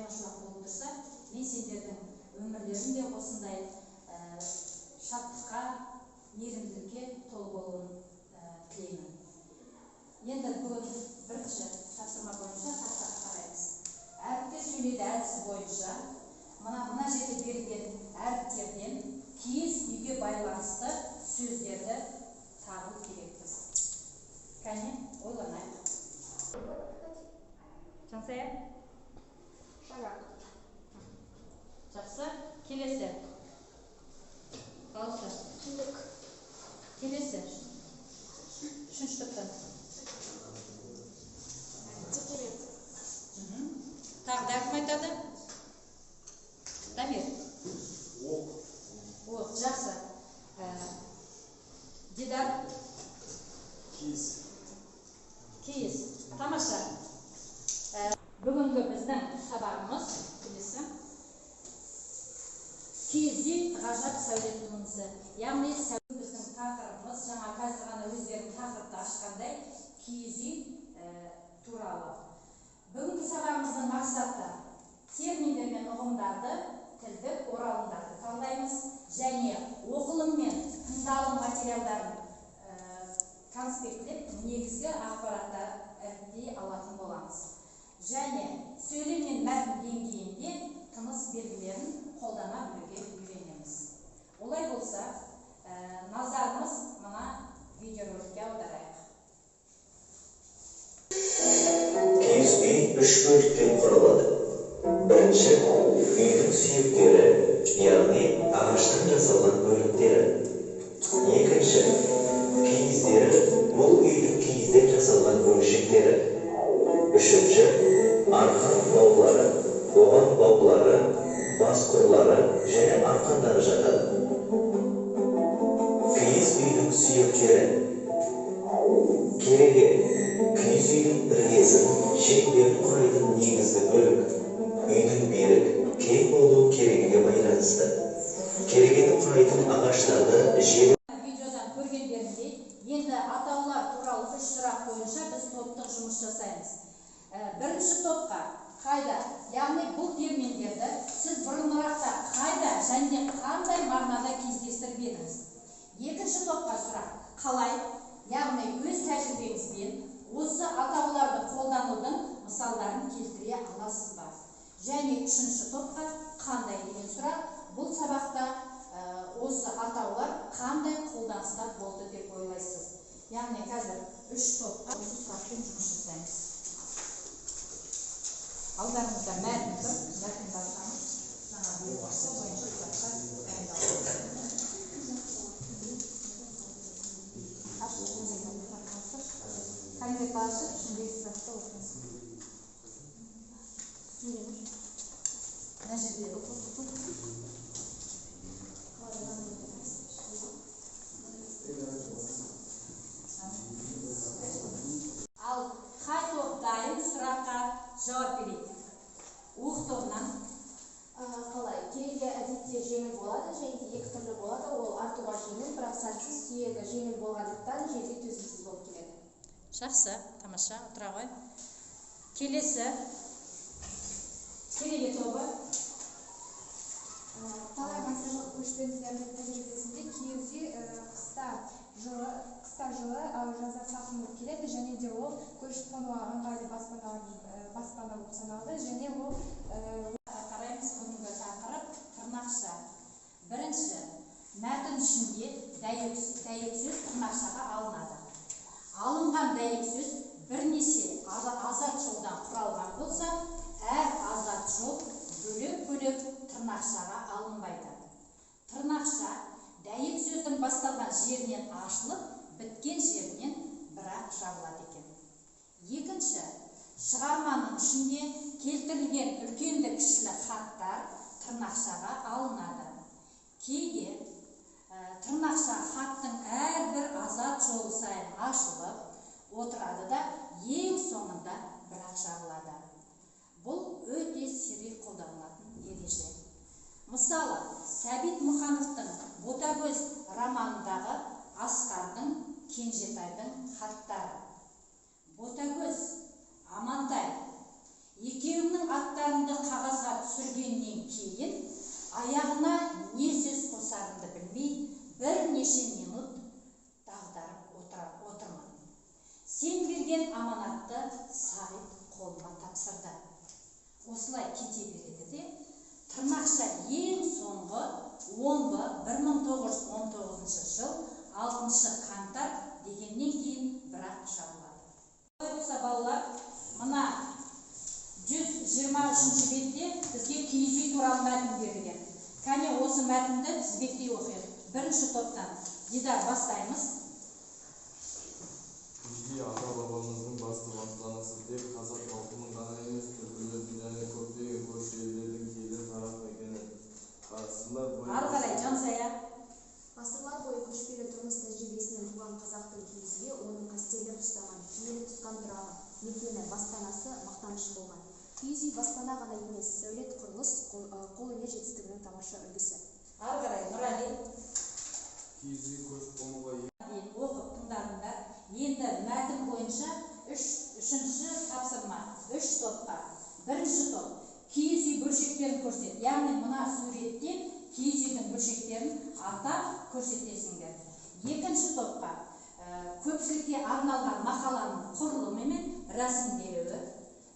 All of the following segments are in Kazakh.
жаңашылық болып тұрса, мен сендердің өмірлерінде осындай шаттыққа, мейірімділікке толы болуын тілеймін. Енді бүгін бірінші тапсырма бойынша тақтаға қараймыз. Әріптер сөйлейді әдісі бойынша мына жерде берілген әріптерден киіз үйге байланысты сөздерді табу керекпіз. Кәне, ойланайық. Жансая? Шаңырақ. Жақсы. Келесі. Дауысы. Түндік. Келесі. Үшінші топтан. Текемет. Тағы да кім айтады? Дамир. Оқ. Жақсы. Дидар. Киіз. Киіз. Тамаша. Бүгінгі біздің сабағымыз келесі. Киіз үй ғажап сәулет туындысы. Яғни біздің тақырыбымыз жаңа қазір ғана өздерінің тақырыпты ашқандай киіз үй туралы. Бүгінгі сабағымыздың мақсаты терминдер мен ұғымдарды, тілдік оралымдарды талдаймыз және оқылым мен тыңдалым материалдарын конспектлеп негізгі ақпараттар іріктей алатын боламыз. Және сөйлем мен мәтін деңгейінде тыныс белгілерін қолдана білуге үйренеміз. Олай болса, назарымыз мына видеороликке аударайық. Киіз үй үш бөліктен құралады. Бірінші, үйдің сүйектері, яғни ағаштан жасалған бөліктері. Екінші, киіздері, бұл үйдің киізден жасалған бөлшектері. Үшінші, арқан баулары, оған баулары, бас құрлары және арқандары жатады. Киіз үйдің сүйектері. Кереге, киіз үйдің іргесін, шеңберін құрайтын негізгі бөлік. Үйдің берік, кең болуы керегеге байланысты. Керегені құрайтын ағаштарды жер. Видеодан көргендеріндей, енді атаулар туралы үш сұрақ бойынша біз топтық жұмыс жасаймыз. Бірінші топқа қайда, яғни бұл терминдерді сіз бұрынырақта қайда және қандай мағынада кездестіріп едіңіз. Екінші топқа сұрақ қалай, яғни өз тәжірибеңізбен осы атауларды қолданудың мысалдарын келтіре аласыз ба? Және үшінші топқа қандай деген сұрақ, бұл сабақта осы атаулар қандай қолданыстар болды деп ойлайсыз. Яғни қазір үш топқа осы сұрақпен жұмыс жасаймыз. Алдарыңызда мәтін тұр, мәтінді ашамыз. Жаңа бұйырғысы бойынша сұраққа дайындалды. Конспект ашып, ішіндегі сұрақты оқыңыз. Мына жерде ал қай топ дайын сұраққа жауап берейік. Оқ тобынан Қалай? Кереге әдетте жеңіл болады, және екі түрлі болады. Ол артуға жеңіл, бірақ сәтсіз сүйегі жеңіл болғандықтан жерге төзімсіз болып келеді. Жақсы, тамаша, отыра ғой. Келесі кереге тобы. Талай ғасырлық көшпенділердің тәжірибесінде киіз үй қыста жылы, ал жазда салқын болып келеді, және де ол көшіп қонуға ыңғайлы баспана болып саналады, және ол қараймыз. Бүгінгі тақырып тырнақша. Бірінші, мәтін ішінде дәйек сөз тырнақшаға алынады. Алынған дәйек сөз бірнеше азат жолдан құралған болса, әр азат жол бөлек-бөлек тырнақшаға алынбайды. Тырнақша дәйек сөздің басталған жерінен ашылып, біткен жерінен бірақ жабылады екен. Екінші, шығарманың ішінде келтірілген үлкенді кішілі хаттар тырнақшаға алынады. Кейде тырнақша хаттың әрбір азат жолы сайын ашылып отырады да ең соңында бірақ жабылады. Бұл өте сирек қолданылатын ереже. Мысалы, Сәбит Мұқановтың Ботагөз романындағы Асқардың, Кенжетайдың хаттары. Ботагөз, Амантай, екеуіңнің аттарыңды қағаз аяғына не сөз қосарымды білмей бірнеше минут дағдарып отырмын. Сен берген аманатты Сағит қолыма тапсырды. Осылай кете береді де, тырнақша ең соңғы 1919 жыл 6 қаңтар дегеннен кейін бірақ жабылады. Олай болса балалар, мына 123 бетте бізге киіз үй туралы мәтін берілген. Кәне осы мәтінді тізбектей оқиық. Бірінші топтан Дидар бастаймыз. Бізге ата-бабамыздың басты баспанасы тек қазақ халқының ғана емес, түркілердің және көптеген көрші елдердің киелі тарап екені. Ары қарай жансая. Ғасырлар бойы көшпелі тұрмыс тәжірибесінен туған қазақтың киіз үйі оның қастерлеп ұстаған, киелі тұтқан тұрағы, мекені, баспанасы мақтанышы болған. Киіз үй баспана ғана емес, сәулет құрылыс, қолөнер жетістігінің тамаша үлгісі. Ары қарай Нұрали. Киіз үй көшіп-қонуға Оқып тыңдадыңдар. Енді мәтін бойынша үшінші тапсырма, 3 топқа. Бірінші топ, киіз үй бөлшектерін көрсет. Яғни мына суретте киіз үйдің бөлшектерін атап көрсетесіңдер. Екінші топқа, көпшілікке арналған мақаланың құрылымы мен рәсімделуі.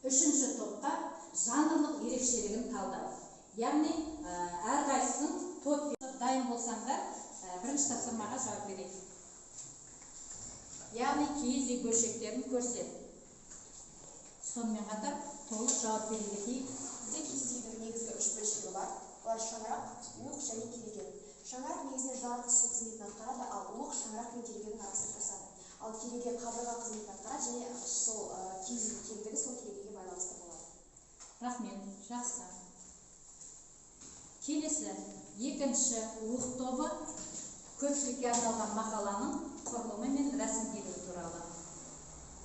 Үшінші топқа, жанрлық ерекшелігін талдау. Яғни әрқайсының топ дайын болсаңдар, бірінші тапсырмаға жауап берейік. Яғни киіз үй бөлшектерін көрсет. Сонымен қатар толық жауап берейік. Бізде киіз үйдің негізгі 3 бөлшегі бар. Олар шаңырақ, уық және кереген. Шаңырақ негізінен жарық түсу қызметін атқарады, ал уық шаңырақ пен керегенің арасын қосады. Ал кереге қабырға қызметін атқарады және сол киіз үйдің кеңдігі сол керегеге байланысты болады. Рахмет, жақсы. Келесі, екінші уық тобы көпшілікке арналған мақаланың құрылымы мен рәсімделуі туралы.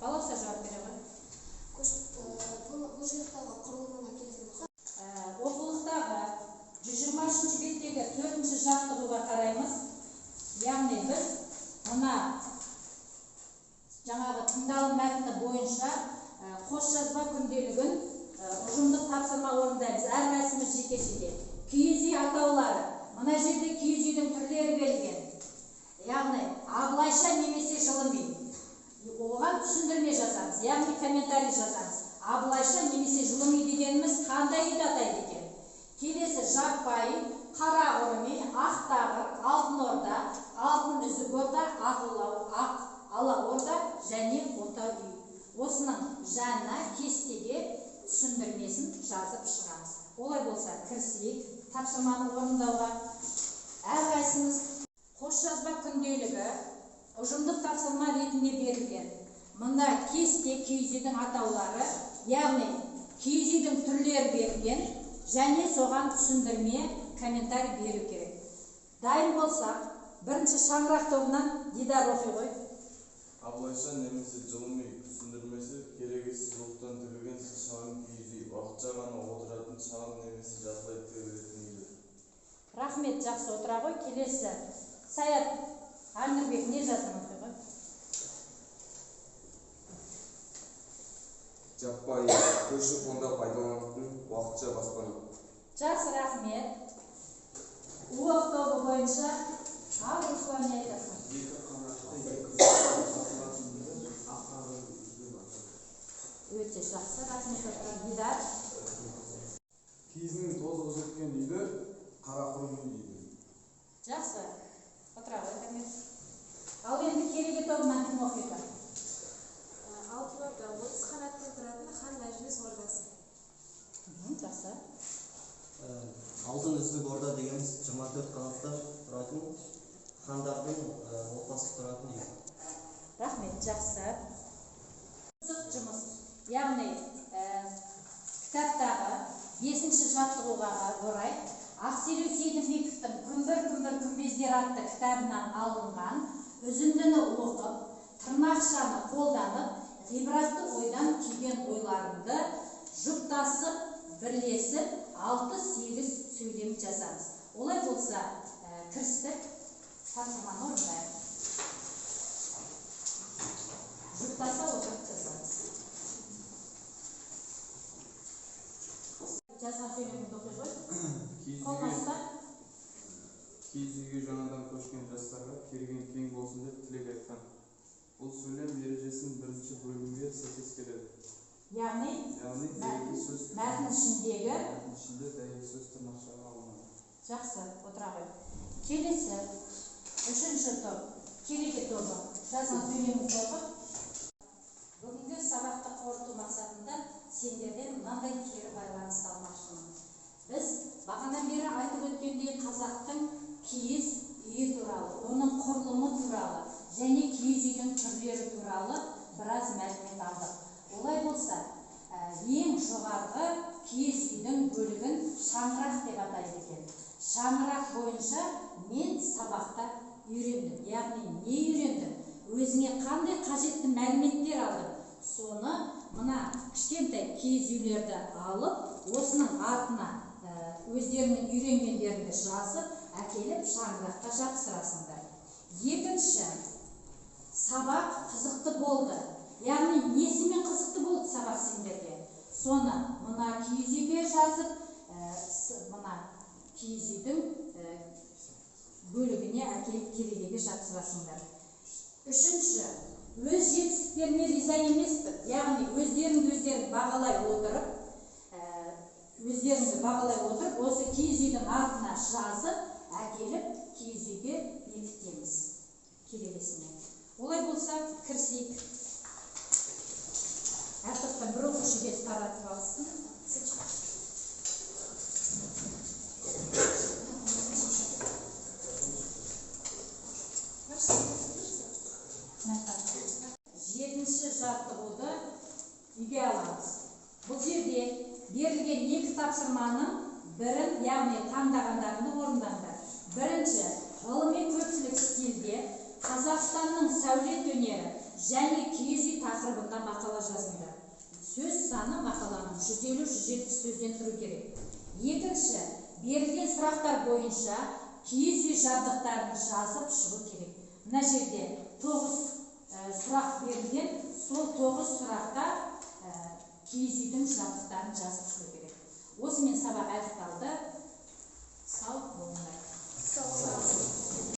Балауса жауап бере ғой. Бұл жиынтағы құрылымына келетін болсақ, оқулықтағы 123 беттегі 4-ші жаттығуға қараймыз. Яғни біз мына жаңағы тыңдалым мәтіні бойынша қос жазба күнделігін ұжымдық тапсырма орындаймыз. Әрқайсымыз жеке-жеке. Киіз үй атаулары. Мына жерде киіз үйдің түрлері берілген. Яғни абылайша немесе жылыми. Оған түсіндірме жазамыз, яғни комментарий жазамыз. Абылайша немесе жылыми дегеніміз қандай үйді атайды екен? Келесі жаппай, қара ұрыми, ақ тағыр, алтын орда, алтын үзік орда, ала орда және ота үй. Осының жанына кестеге түсіндірмесін жазып шығамыз. Олай болса, кірісейік тапсырманы орындауға. Әрқайсымыз қос жазба күнделігі ұжымдық тапсырма ретінде берілген. Мында кесте киіз үйдің атаулары, яғни киіз үйдің түрлері берілген және соған түсіндірме, комментарий беру керек. Дайын болсақ, бірінші шаңырақ тобынан Дидар оқи ғой. Абылайша немесе жылыми түсіндірмесі керегесіз оқтан тігілген шағын киіз үй, уақытша ғана отыратын шағын немесе жартылай тігілетін үйді. Рахмет, жақсы отыра ғой. Келесі Саят Әлнұрбек не жаздың оқи ғой? Жаппай көші-қонда пайдаланатын уақытша баспана. Жақсы, рахмет. Уық тобы бойынша ал Руслан не айтасың? Өте жақсы, рахмет отыра. Дидар. Киіздің тозығы жеткен үйді қара құрым үй дейді. Жақсы, отыра ғой, рахмет. Ал енді кереге тобынан кім оқиды? алтын орда 30 қанаттан тұратын хан мәжіліс ордасы. Жақсы. Алтын үздік орда дегеніміз 24 қанаттан тұратын хандардың отбасы тұратын үй. Рахмет, жақсы. Жұмыс, яғни кітаптағы 5-ші жаттығуға орай Ақселеу Сейдімбековтың «Күмбір-күмбір күмбездер» атты кітабынан алынған үзіндіні оқып, тырнақшаны қолданып, ғибратты ойдан түйген ойларыңды жұптасып, бірлесіп, 6-8 сөйлем жазамыз. Олай болса, кірістік тапсырманы орындаймыз. Жұптаса отырып жазамыз. Жазған сөйлеміңді оқи ғой. Қолмастан Киіз үйге жаңадан көшкен жастарға келген кең болсын деп тілек айтқан. Бұл сөйлем ережесінің бірінші бөлімге сәйкес келеді. Яғни дәйекті сөз мәтін ішіндегі дәйекті сөз тырнақшаға алынады. жақсы, отыра ғой. Келесі, үшінші топ, келеке тобы. Жазған сөйлеміңіз оқып. Бүгінгі сабақты қорыту мақсатында сендерден мынандай кері байланысты алмақшымын. Біз бағанадан бері айтып өткендей қазақтың киіз үйі туралы, оның құрылымы туралы және киіз үйдің түрлері туралы біраз мәлімет алдық. Олай болса, ең жоғарғы киіз үйдің бөлігін шаңырақ деп атайды екен. Шаңырақ бойынша мен сабақта үйрендім. Яғни не үйрендім? Өзіңе қандай қажетті мәліметтер алдым? Соны мына кішкентай киіз үйлерді алып, осының артына өздерінің үйренгендеріңді жазып, әкеліп шаңыраққа жапсырасыңдар. Екінші, сабақ қызықты болды. Яғни несімен қызықты болды сабақ сендерге? Соны мына киіз үйге жазып, мына киіз үйдің бөлігіне әкеліп керегеге жапсырасыңдар. Үшінші, өз жетістіктеріне риза емеспін. Яғни өздеріңді бағалай отырып, осы киіз үйдің артына жазып, әкеліп киіз үйге бекітеміз керегесіне. Олай болса, кірісейік. Әр топтан бір оқушы келіп таратып алсын. Жетінші жарты болды, үйге аламыз. Бұл жерде берілген екі тапсырманың бірін, яғни таңдағандарыңды орындаңдар. Бірінші, ғылыми көпшілік стильде Қазақстанның сәулет өнері және киіз үй тақырыбында мақала жазыңдар. Сөз саны мақаланың 150-170 сөзден тұру керек. Екінші, берілген сұрақтар бойынша киіз үй жабдықтарын жазып шығу керек. Мына жерде 9 сұрақ берілген, сол 9 сұрақта киіз үйдің жабдықтарын жазып шығу керек. Осымен сабақ аяқталды. Сау болыңдар.